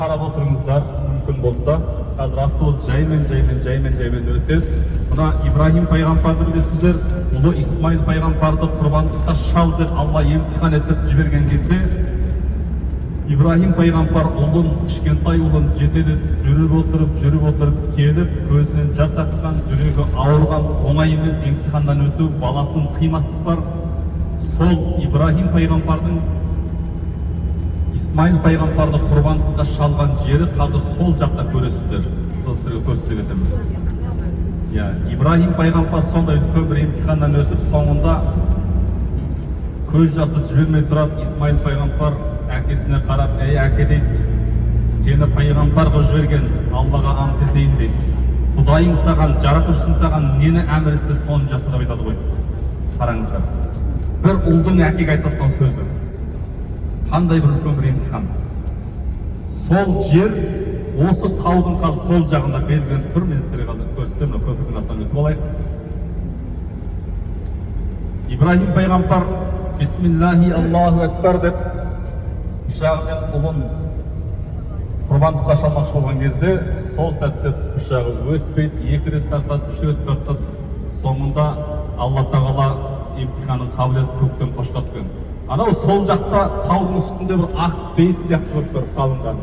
Қарап отырыңыздар, мүмкін болса, қазір автобус жаймен өтеді. Мына Ибрахим пайғамбарды білесіздер, ұлы Исмаил пайғамбарды құрбандыққа шал деп Алла емтихан етіп жіберген кезде, Ибрахим пайғамбар ұлын, кішкентай ұлын жетелеп жүріп отырып келіп, көзінен жас аққан, жүрегі ауырған, оңай емес емтиханнан өту, баласын қимастық бар. Сол Ибрахим пайғамбардың Исмаил пайғамбарды құрбандыққа шалған жері қазір сол жақта көресіздер. Сол сіздерге көрсетіп етемін. Ибрахим пайғамбар сондай үлкен бір емтиханнан өтіп, соңында көз жасы жібермей тұрады. Исмаил пайғамбар әкесіне қарап, "Ей әке," дейді, "сені пайғамбар қылып жіберген Аллаға ант етейін," дейді. "Құдайың саған, жаратушың саған нені әмір етсе, соны жаса" деп айтады ғой. Қараңыздар. Бір ұлдың әкеге айтқан сөзі. Қандай бір үлкен бір емтихан. Сол жер, осы таудың қазір сол жағында белгіленіп тұр. Мен сіздерге қазір көрсетемін, көпірдің астынан өтіп алайық. Ибрахим пайғамбар бисмиллахи Аллаху акбар деп пышағымен ұлын құрбандыққа шалмақшы болған кезде, сол сәтте пышағы өтпейді, 2 рет тартады, 3 рет тартады. Соңында Алла тағала емтиханын қабыл етіп көктен қошқар түскен. Анау сол жақта таудың үстінде бір ақ бейіт сияқты бір салынған.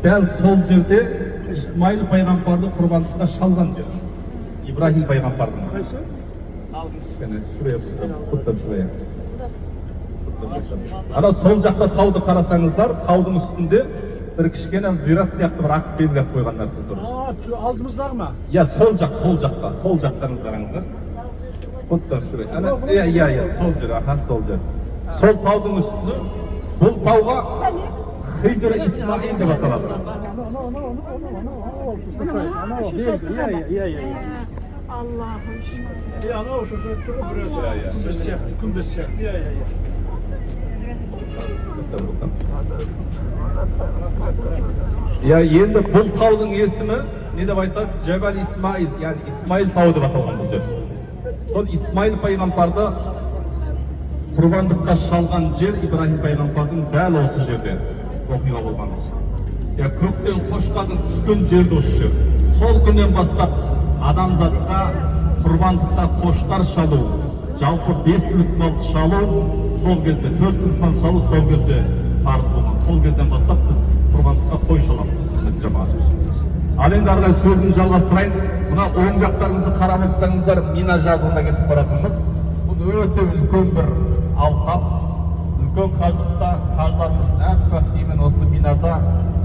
Дәл сол жерде Исмаил пайғамбарды құрбандыққа шалған жер. Ибрахим пайғамбардың. Қайсы? Шuraya. Ана сол жақта тауды қарасаңыздар, таудың үстінде бір кішкене зират сияқты бір ақ белгілеп қойған нәрсе тұр. Алдымыздағы ма? Сол жақта, сол жақтарыңыз қараңыздар. Сол жер, сол жер. Сол таудың үстінде, бұл тауға Хижр Исмаил деп аталады. Енді бұл таудың есімі не деп айтады? Джабал Исмаил, яғни Исмаил тауы деп аталған бұл жер. Сол Исмаил пайғамбарды құрбандыққа шалған жер Ибрахим пайғамбардың дәл осы жерде оқиға болған. Көктен қошқардың түскен жерде осы жер. Сол күннен бастап адамзатқа құрбандыққа қошқар шалу, жалпы 5 түлік малды шалу, сол кезде 4 түлік малды шалу сол кезде парыз болған. Сол кезден бастап біз құрбандыққа қой шаламыз. Ал енді ары қарай сөзімді жалғастырайын. Мына оң жақтарыңызды қарап отырсаңыздар, Мина жазығына кетіп баратырмыз. Бұл өте үлкен бір алқап, үлкен қажылықта қажыларымыз әппақ киіммен осы Минада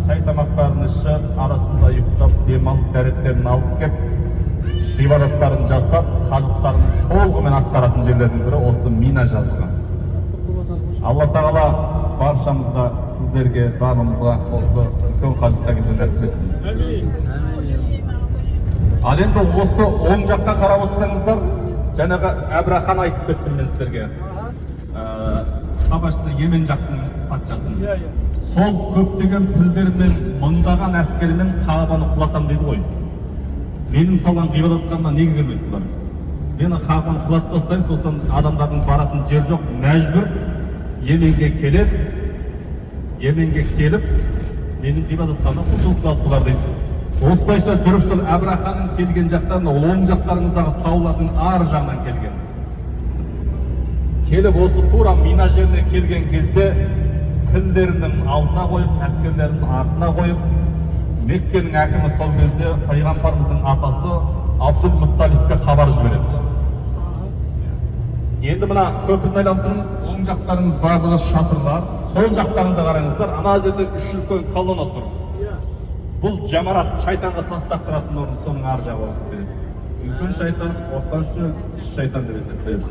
шай тамақтарын ішіп, арасында ұйықтап, демалып, дәреттерін алып кеп, ғибадаттарын жасап, қажылықтарын толығымен атқаратын жерлердің бірі осы Мина жазығы. Алла тағала баршамызға, сіздерге, барлығымызға осы үлкен қажылыққа кетуді нәсіп етсін. Ал енді осы оң жаққа қарап отырсаңыздар, жаңағы Әбрахан айтып кеттім мен сіздерге. Хабашты Йемен жақтың патшасын. Сол көптеген тілдермен, мыңдаған әскермен Қағбаны құлатам дейді ғой. Менің салған ғибадатқанына неге келмейді бұлар? Мені Қағбаны құлатып тастаймын, сосын адамдардың баратын жер жоқ, мәжбүр Йеменге келеді. Йеменге келіп, менің ғибадатқанына құлшылық қылады бұлар дейді. Осылайша жүріп сол Әбраханың келген жақтан, ол оң жақтарыңыздағы таулардың ар жағынан келген. Келіп осы тура Мина жеріне келген кезде тілдерінің алдына қойып, әскерлерінің артына қойып, Меккенің әкімі сол кезде пайғамбарымыздың атасы Абдул-Мутталибке хабар жібереді. Енді мына көпірді айланып тұрмыз, оң жақтарыңыз барлығы шатырлар, сол жақтарыңызға қараңыздар, ана жерде 3 үлкен колонна тұр. Бұл жамарат, шайтанға тастап тұратын орын, соның ар жағы осып береді. Үлкен шайтан, ортаншы, кіші шайтан деп есептеледі.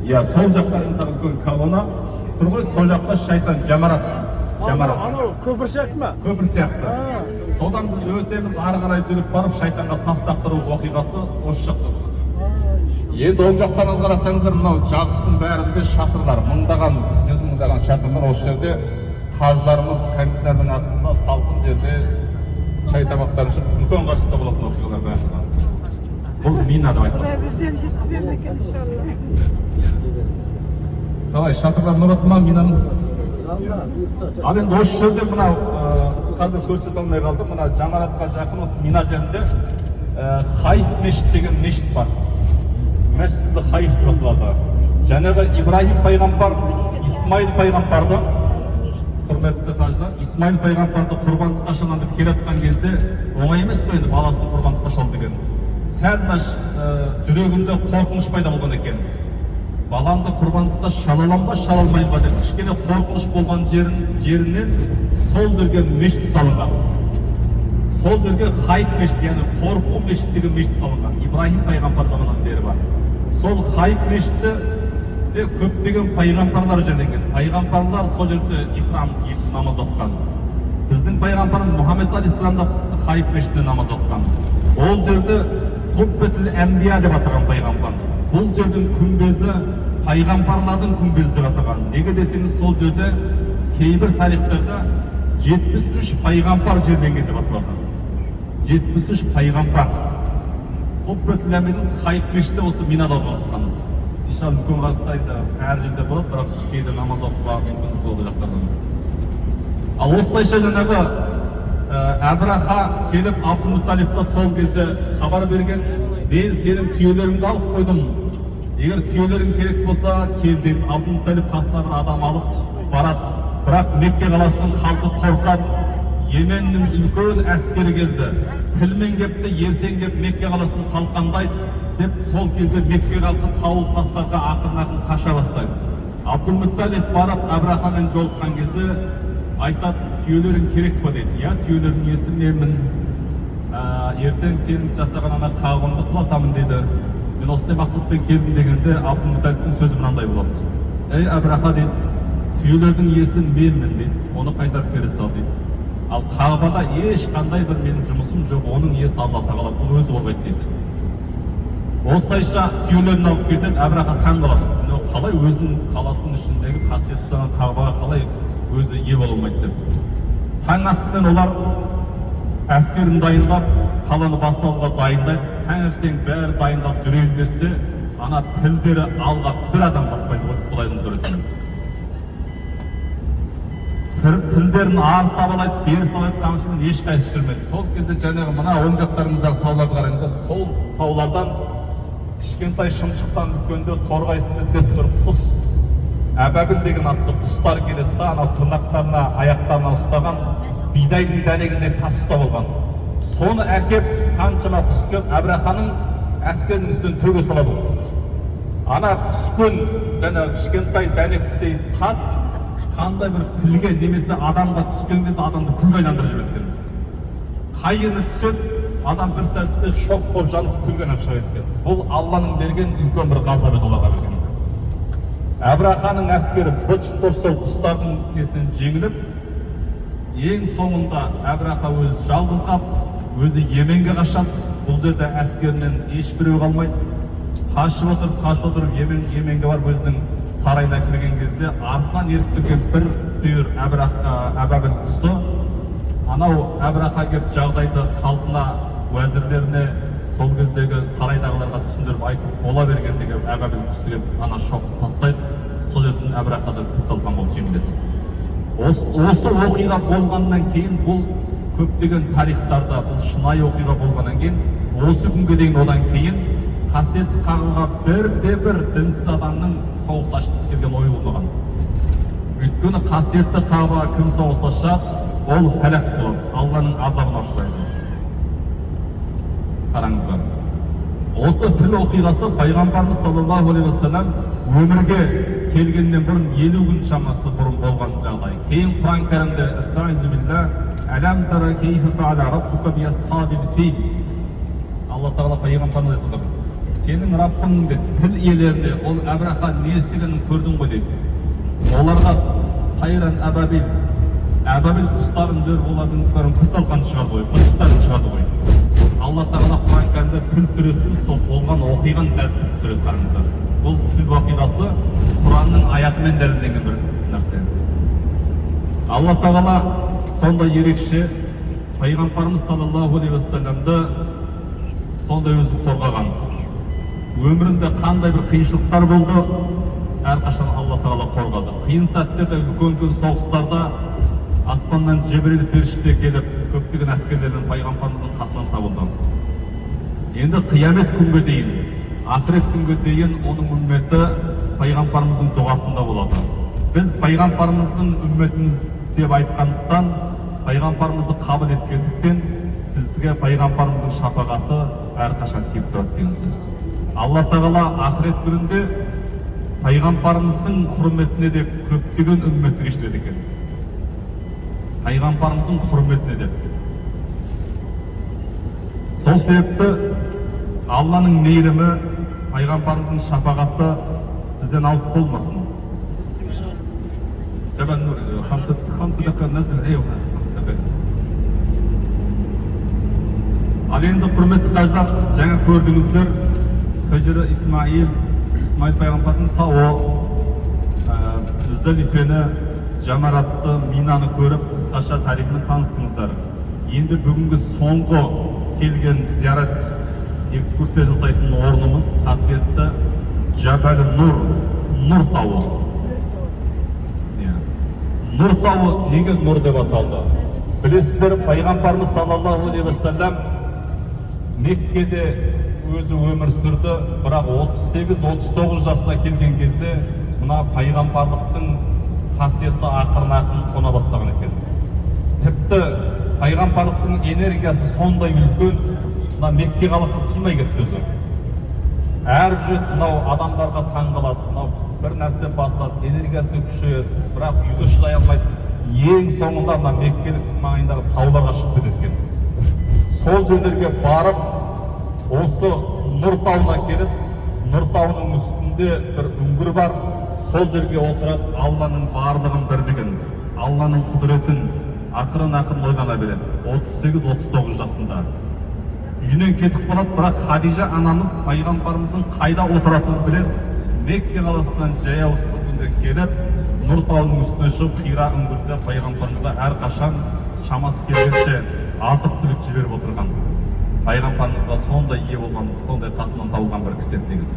Сол жақтарыңыздағы үлкен колонна тұр ғой, сол жақта шайтан, жамарат. Анау көпір сияқты ма? Көпір сияқты. Содан біз өтеміз, ары қарай жүріп барып, шайтанға тастақтыру оқиғасы осы жақта. Енді оң жақтарыңызға қарасаңыздар, мынау жазықтың бәрінде шатырлар, мыңдаған, 100 мыңдаған шатырлар осы жерде. Қажыларымыз кондиционердің астында салқын жерде шай тамақтарын ішіп, үлкен қашықта болатын оқиғалар бәрі. Бұл Мина деп айтылады. Бізден жеткізеді екен, иншалла. Қалай, шатырлар нұр ма Минаның? Ал енді осы жерде мынау қазір көрсете алмай қалдым. Мына Жамаратқа жақын осы Мина жерінде Хайф мешіт деген мешіт бар. Мәсжид Хайф деп аталады. Жаңағы Ибрахим пайғамбар, Исмаил пайғамбарды, құрметті қажылар, Исмаил пайғамбарды құрбандыққа шалғанда келатқан кезде оңай емес қой енді баласын құрбандыққа шал деген. Сәл жүрегінде қорқыныш пайда болған екен. Баламды құрбандыққа шала алам ба, шала алмайын ба деп кішкене қорқыныш болған жерінен сол жерге мешіт салынған. Сол жерге Хайф мешіті, яғни қорқу мешіті деген мешіт салынған. Ибрахим пайғамбар заманынан бері бар. Сол Хайф мешітінде көптеген пайғамбарлар жерленген. Пайғамбарлар сол жерде ихрам киіп намаз оқыған. Біздің пайғамбарымыз Мұхаммед алейхиссалам да Хайф мешітінде намаз оқыған. Ол жерде Құббетул Әмбия деп атаған пайғамбарымыз. Бұл жердің күмбезі пайғамбарлардың күмбезі деп атаған. Неге десеңіз, сол жерде кейбір тарихтарда 73 пайғамбар жерленген деп аталады. 73 пайғамбар. Құббетул Әмбияның Хайф мешіті осы Минада орналасқан. Иншалла үлкен қажылықта әр жерде болады, бірақ кейде намаз оқуға мүмкіндік болды жақтардан. Ал осылайша жаңағы Әбраха келіп Абдул-Мутталибқа сол кезде хабар берген, мен сенің түйелеріңді алып қойдым. Егер түйелерің керек болса, кел деп Абдул-Мутталиб қасына бір адам алып барады. Бірақ Мекке қаласының халқы қорқады. Йеменнің үлкен әскері келді. Тілмен кепті, ертең кеп Мекке қаласын қалқандайды деп сол кезде Мекке халқы тау тастарға ақырын қаша бастайды. Абдул-Мутталиб барып Әбрахамен жолыққан кезде айтады, түйелерің керек па дейді. Я, түйелердің иесі менмін. Ертең сенің жасаған ана қағымды құлатамын дейді. Мен осындай мақсатпен келдім дегенде Абдул-Мутталибтің сөзі мынандай болады. Ей Әбраха дейді, түйелердің иесі менмін дейді. Оны қайтарып бере сал дейді. Ал Қағбада ешқандай бір менің жұмысым жоқ, оның иесі Алла тағала, бұл өзі қорғайды дейді. Осылайша түйелерін алып кетеді, Әбраха таң қалады. Қалай өзінің қаласының ішіндегі қасиетті Қағбаға қалай өзі ие бола алмайды деп. Таң атысымен олар әскерін дайындап, қаланы басып алуға дайындайды. Таңертең бәрі дайындап жүрейін десе, ана тілдері алға бір адам баспайды, құдайдың құдіретімен. Тілдерін ары сабалайды, бері салайды, қамшымен ешқайсысы жүрмейді. Сол кезде жаңағы мына оң жақтарыңыздағы тауларды қараңыздар, сол таулардан кішкентай шымшықтан үлкенде торғайсын өтпесін бір құс, Әбәбіл деген атты құстар келеді да, ана тырнақтарына, аяқтарына ұстаған бидайдың дәнегінде тас ұстап алған. Соны әкеп қаншама құс келіп Әбраханың әскерінің үстінен төге салады. Ана түскен жаңағы кішкентай дәнектей тас қандай бір пілге немесе адамға түскен кезде адамды күлге айналдырып жіберген. Қайыны түседі, адам бір сәтте шок болып жанып күлге айналып шыға кеткен. Бұл Алланың берген үлкен бір ғазабы еді оларға берген. Әбраханың әскері быт-шыт болып сол құстардың несінен жеңіліп, ең соңында Әбраха өзі жалғыз қалып, өзі Йеменге қашады. Бұл жерде әскерінен ешбіреу қалмайды. Қашып отырып Йеменге барып өзінің сарайына кірген кезде артынан еріп келген бір түйір Әбәбіл құсы анау Әбраха келіп жағдайды халқына, уәзірлеріне, сол кездегі сарайдағыларға түсіндіріп айтып бола бергендегі Әбәбіл құсы келіп ана шоқты тастайды. Сол жерден Әбрахадан құтылған болып жеңіледі. Осы оқиға болғаннан кейін, бұл көптеген тарихтарда бұл шынайы оқиға болғаннан кейін, осы күнге дейін одан кейін қасиетті Қағбаға бірде-бір дінсіз адамның соғыс ашқысы келген ой болмаған. Өйткені қасиетті Қағбаға кім соғыс ашады, ол хәлак болады, Алланың азабына ұшырайды. Қараңыздар. Осы тіл оқиғасы пайғамбарымыз саллаллаху алейхи вассалам өмірге келгеннен бұрын 50 күн шамасы бұрын болған жағдай. Кейін Құран кәрімде Estaizu billah, "Алам тара кейфе фа'ала раббука би асхабил фил." Алла тағала пайғамбарымыз айтып отыр. Сенің Раббың де тіл иелеріне ол Әбраха не істегенін көрдің ғой дейді. Оларға тайран Әбәбіл құстарын жүріп олардың күрталқанын шығарды ғой, быт-шыттарын шығарды ғой. Алла тағала Құран кәрімде тіл сүресін сол болған оқиған дәлелдеп сурет қараңыздар. Бұл тіл оқиғасы Құранның аятымен дәлелденген бір нәрсе. Алла тағала сондай ерекше пайғамбарымыз саллаллаху алейхи вассаламды сондай өзі қорғаған. Өмірінде қандай бір қиыншылықтар болды, әрқашан Алла Тағала қорғады. Қиын сәттерде, үлкен соғыстарда аспаннан Жебірейіл періште келіп, көптеген әскерлермен пайғамбарымыздың қасынан табылды. Енді қиямет күнге дейін, ақырет күнге дейін оның үмметі пайғамбарымыздың дұғасында болады. Біз пайғамбарымыздың үмметіміз деп айтқандықтан, пайғамбарымызды қабыл еткендіктен, бізге пайғамбарымыздың шапағаты әрқашан тиіп тұрады деген сөз. Алла Тағала ақырет күнінде пайғамбарымыздың құрметіне деп көптеген үмметті кешіреді екен. Пайғамбарымыздың құрметіне деп. Сол себепті Алланың мейірімі, пайғамбарымыздың шапағаты бізден алыс болмасын. Ал енді құрметті қаждар, жаңа көрдіңіздер, Хижр Исмаил пайғамбардың тауы, Мүздалифені, Жамаратты, Минаны көріп, қысқаша тарихымен таныстыңыздар. Енді бүгінгі соңғы келген зиярат экскурсия жасайтын орнымыз қасиетті Жабал Нұр тауы. Нұр тауы неге нұр деп аталды? Білесіздер, пайғамбарымыз саллаллаху алейхи уассалам Меккеде өзі өмір сүрді, бірақ 38-39 жасына келген кезде мына пайғамбарлықтың қасиетті ақырын қона бастаған екен. Тіпті пайғамбарлықтың энергиясы сондай үлкен, мына Мекке қаласына сыймай кетті өзі. Әр жүрет мынау адамдарға таң қалады, мынау бір нәрсе бастады, энергиясының күшейеді, бірақ үйге шыдай алмайды. Ең соңында мына Меккелік маңайындағы тауларға шығып кеткен. Сол жерлерге барып, осы Нұр тауына келіп, Нұр тауының үстінде бір үңгір бар, сол жерге отырып, Алланың барлығын бірлігін, Алланың құдіретін ақырын ойлана береді. 38-39 жасында. Үйінен кетіп қалады, бірақ Хадижа анамыз пайғамбарымыздың қайда отыратынын біледі. Мекке қаласынан жаяу үстінде келіп, Нұр тауының үстіне шығып, Хира үңгірде пайғамбарымызға әрқашан шамасы келгенше азық-түлік жіберіп отырған. Пайғамбарымызға сондай ие болған, сондай қасынан табылған бір кісі дегіз.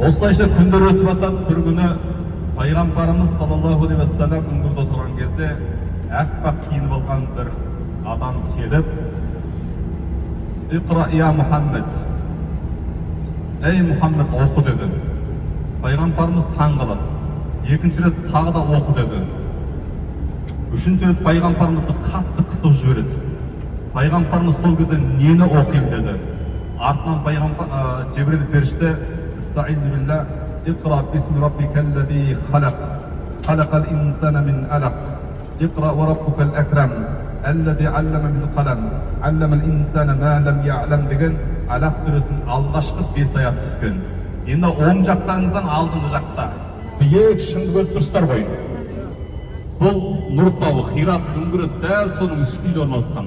Осылайша күндер өтіп жатады. Бір күні пайғамбарымыз саллаллаху алейхи уассалам үңгірде отырған кезде әппақ киініп алған бір адам келіп, «Иқра я Мұхаммед, ей Мұхаммед, оқы» деді. Пайғамбарымыз таң қалады. Екінші рет тағы да оқы деді. Үшінші рет пайғамбарымызды қатты қысып жібереді. Пайғамбарымыз сол кезде нені оқиын деді. Артынан Жебірейіл періште «Истаиз билла, иқра бисми раббикаллази халақ, халақал инсана мин алақ, иқра ва раббукал акрам, аллази аллама бил қалам, алламал инсана ма лам я'лам» деген Алақ сүресінің алғашқы 5 аят түскен. Енді оң жақтарыңыздан алдыңғы жақта биік шыңды көріп тұрсыздар ғой. Бұл Нұр тауы, Хира үңгірі дәл соның үстінде орналасқан.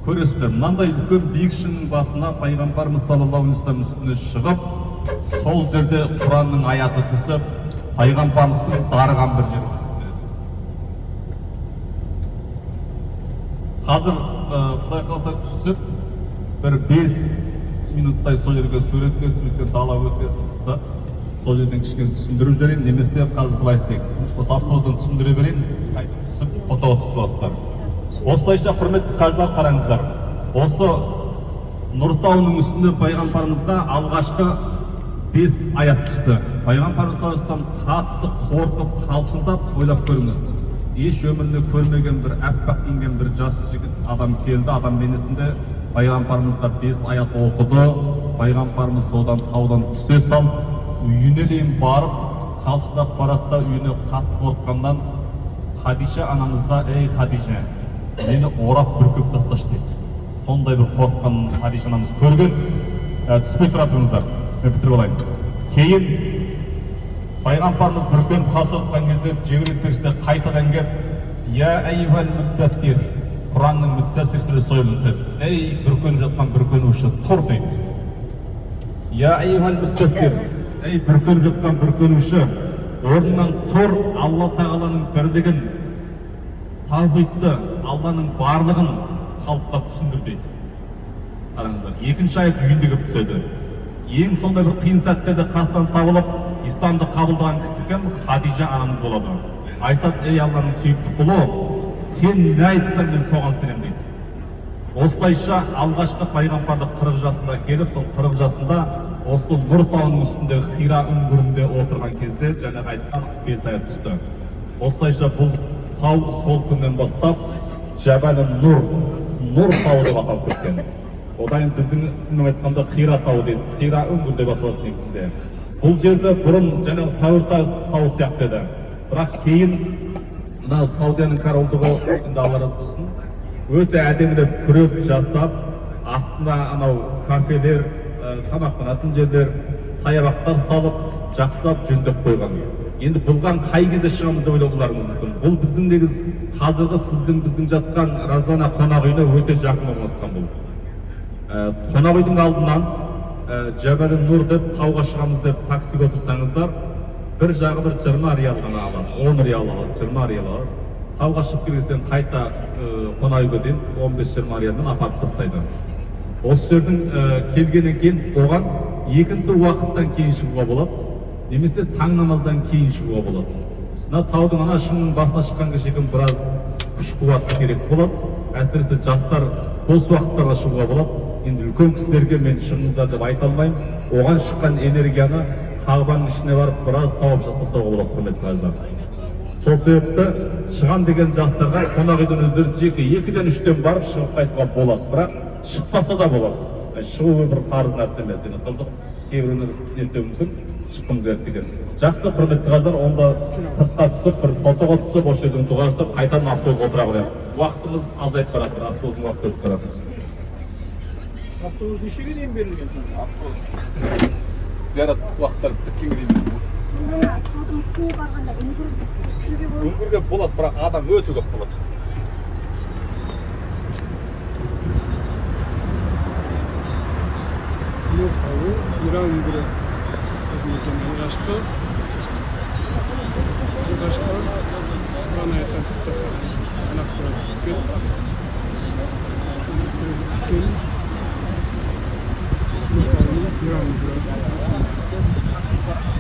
Көресіздер, мынандай үлкен биік шыңның басына пайғамбарымыз саллаллаху алейхи уассалам үстіне шығып, сол жерде Құранның аяты түсіп, пайғамбарлықтың дарыған бір жері түсіп. Қазір Құдай қаласа түсіп, бір 5 минуттай сол жерге суретке түсірген, дала өте ысты. Сол жерден кішкене түсіндіріп жіберейін, немесе қазір былай істейік. Осы автобустан түсіндіре берейін, түсіп фотоға түсіп аласыздар. Осылайша құрметті қажылар, қараңыздар. Осы Нұр тауының үстінде пайғамбарымызға алғашқы 5 аят түсті. Пайғамбарымыз саллаллаху алейхи вассалам қатты қорқып, қалшылдап, ойлап көріңіз. Еш өмірінде көрмеген бір әппақ киінген бір жас жігіт адам келді, адам бейнесінде пайғамбарымызға 5 аят оқыды. Пайғамбарымыз содан таудан түсе салып, үйіне дейін барып, қалшылдап барады да үйіне қатты қорыққандан Хадижа анамызға: «Ей Хадижа, мені орап бүркеп тасташы» дейді. Сондай бір қорыққан Хадижа анамыз көрген. Түспей тұра тұрыңыздар, мен бітіріп алайын. Кейін пайғамбарымыз бүркеніп қалшылдап кезде Жебірейіл періште қайтадан келіп: «Я айюхал муддаттир», Құранның Муддассир сүресі сөйледі. «Ей бүркеніп жатқан бүркенуші, тұр» дейді. «Я айюхал муддассир», ей бүркеніп жатқан бүркенуші, орнынан тұр, Алла Тағаланың бірлігін, таухидты, Алланың барлығын халыққа түсіндір дейді. Қараңыздар, екінші аят үйінде келіп түседі. ең сондай бір қиын сәттерде қасынан табылып исламды қабылдаған кісі кім? Хадижа анамыз болады. Айтады: ей Алланың сүйікті құлы, сен не айтсаң мен соған істеймін дейді. Осылайша алғашқы пайғамбарлық 40 жасында келіп, сол 40 жасында осы Нұр тауының үстіндегі Хира үңгірінде отырған кезде жаңағы айтқан 5 аят түсті. Осылайша бұл тау сол күннен бастап Жабал Нұр, Нұр тауы деп аталып кеткен. Одан біздің айтқанда Хира тауы дейді, Хира үңгір деп аталады негізінде. Бұл жерде бұрын жаңағы Сәуір тауы сияқты еді. Бірақ кейін мына Саудияның корольдығы, енді Алла разы болсын, өте әдемілеп күреп жасап, астына анау кафелер, тамақтанатын жерлер, саябақтар салып, жақсылап жөндеп қойған. Енді бұлған қай кезде шығамыз деп ойлауларыңыз мүмкін. Бұл біздің негіз қазіргі біздің жатқан Разана қонақ үйіне өте жақын орналасқан бұл. Қонақ үйдің алдынан Жабал Нұр деп тауға шығамыз деп таксиге отырсаңыздар, бір жағы бір 20 риал ғана алады, 10 риал алады, 20 риал алады. Тауға шығып келгеннен қайта қонақ үйге дейін 15-20 риалдан апарып тастайды. Осы жердің келгеннен кейін оған екінті уақыттан кейін шығуға болады, немесе таң намаздан кейін шығуға болады. Мына таудың ана шыңның басына шыққанға шейін біраз күш қуат керек болады. Әсіресе жастар бос уақыттарға шығуға болады. Енді үлкен кісілерге мен шығыңыздар деп айта алмаймын. Оған шыққан энергияны Қағбаның ішіне барып біраз тауып жасап болады, құрметті қажылар. Сол себепті шыған деген жастарға қонақ үйден өздері жеке 2-3-тен барып шығып қайтуға болады. Бірақ шықпаса да болады. Шығу бір парыз нәрсе емес. Қызық, кейбіреулер ертең мүмкін шыққымыз келеді деген. Жақсы, құрметті қажылар, онда сыртқа түсіп, бір фотоға түсіп, осы жерден дұға жасап, қайтадан автобусқа отыра қояйық. Уақытымыз азайып барады, автобустың уақыты өтіп барады. Автобус нешеге дейін берілген? Зиярат уақыттар біткенге дейін. Таудың үстіне барғанда үңгірге болады. Үңгірге болады, бірақ адам өте көп болады. Нұр тауы, Хира үңгірі. Біздің алғашқы ғана айтқан анақсыға түскен.